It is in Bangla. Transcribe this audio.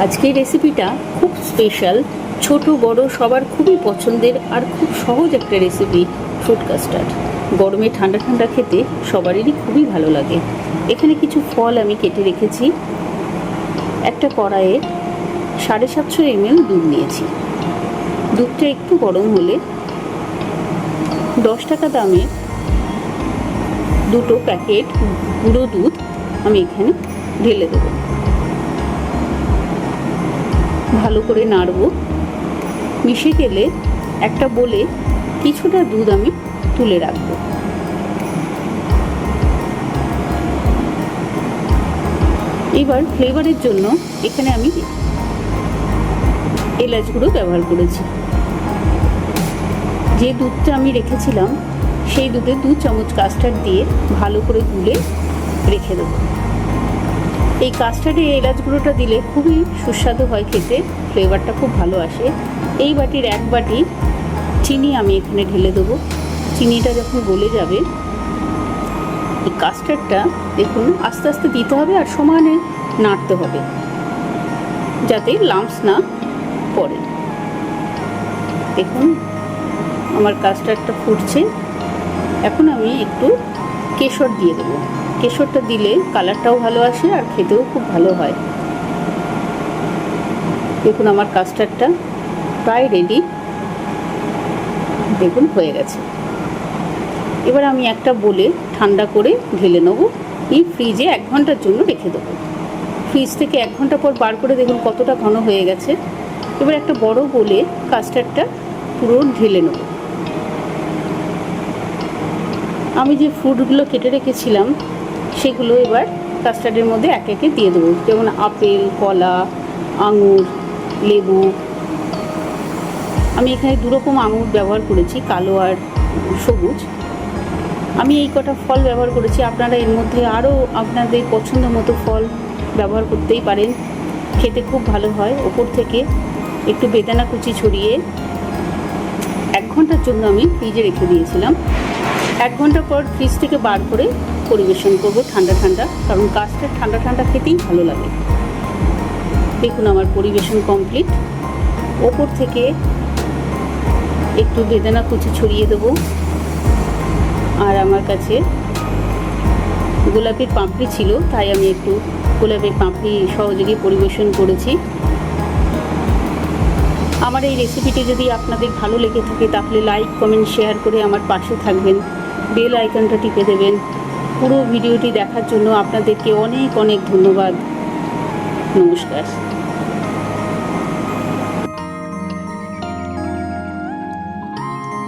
আজকের রেসিপিটা খুব স্পেশাল, ছোট বড় সবার খুবই পছন্দের আর খুব সহজ একটা রেসিপি। ফ্রুট কাস্টার্ড গরমে ঠান্ডা ঠান্ডা খেতে সবারই খুবই ভালো লাগে। এখানে কিছু ফল আমি কেটে রেখেছি। একটা কড়াইয়ে 750 ml দুধ নিয়েছি। দুধটা একটু গরম হলে 10 টাকা দামের দুটো প্যাকেট গুঁড়ো দুধ আমি এখানে ঢেলে দেবো। ভালো করে নাড়ব। মিশে গেলে একটা বলে কিছুটা দুধ আমি তুলে রাখবো। এবার ফ্লেভারের জন্য এখানে আমি এলাচ গুঁড়ো ব্যবহার করেছি। যে দুধটা আমি রেখেছিলাম সেই দুধে 2 চামচ কাস্টার্ড দিয়ে ভালো করে গুলে রেখে দেবো। এই কাস্টার্ডে এলাচ গুঁড়োটা দিলে খুবই সুস্বাদু হয় খেতে, ফ্লেভারটা খুব ভালো আসে। এই বাটির 1 বাটি চিনি আমি এখানে ঢেলে দেবো। চিনিটা যখন গলে যাবে, এই কাস্টার্ডটা দেখুন আস্তে আস্তে দিতে হবে আর সমানে নাড়তে হবে যাতে লাম্পস না পড়ে। দেখুন আমার কাস্টার্ডটা ফুটছে। এখন আমি একটু কেশর দিয়ে দেবো। কেশরটা দিলে কালারটাও ভালো আসে আর খেতেও খুব ভালো হয়। দেখুন আমার কাস্টার্ডটা প্রায় রেডি, দেখুন হয়ে গেছে। এবার আমি একটা বলে ঠান্ডা করে ঢেলে নেবো। এই ফ্রিজে 1 ঘন্টার জন্য রেখে দেবো। ফ্রিজ থেকে 1 ঘন্টা পর বার করে দেখুন কতটা ঘন হয়ে গেছে। এবার একটা বড় বলে কাস্টার্ডটা পুরো ঢেলে নেব। আমি যে ফ্রুটগুলো কেটে রেখেছিলাম সেগুলো এবার কাস্টার্ডের মধ্যে একে একে দিয়ে দেবো। যেমন আপেল, কলা, আঙুর, লেবু। আমি এখানে 2 রকম আঙুর ব্যবহার করেছি, কালো আর সবুজ। আমি এই কটা ফল ব্যবহার করেছি। আপনারা এর মধ্যে আরও আপনাদের পছন্দ মতো ফল ব্যবহার করতেই পারেন, খেতে খুব ভালো হয়। ওপর থেকে একটু বেদানা কুচি ছড়িয়ে 1 ঘন্টার জন্য আমি ফ্রিজে রেখে দিয়েছিলাম। 1 ঘন্টা পর ফ্রিজ থেকে বার করে পরিবেশন করব ঠান্ডা ঠান্ডা, কারণ কাস্টার্ড ঠান্ডা ঠান্ডা খেতেই ভালো লাগে। দেখুন আমার পরিবেশন কমপ্লিট। ওপর থেকে একটু বেদানা কুচি ছড়িয়ে দেবো। আর আমার কাছে গোলাপের পাপড়ি ছিল, তাই আমি একটু গোলাপের পাপড়ি সহযোগে পরিবেশন করেছি। আমার এই রেসিপিটি যদি আপনাদের ভালো লেগে থাকে তাহলে লাইক, কমেন্ট, শেয়ার করে আমার পাশে থাকবেন। বেল আইকনটা টিপে দেবেন। পুরো ভিডিওটি দেখার জন্য আপনাদেরকে অনেক অনেক ধন্যবাদ। নমস্কার।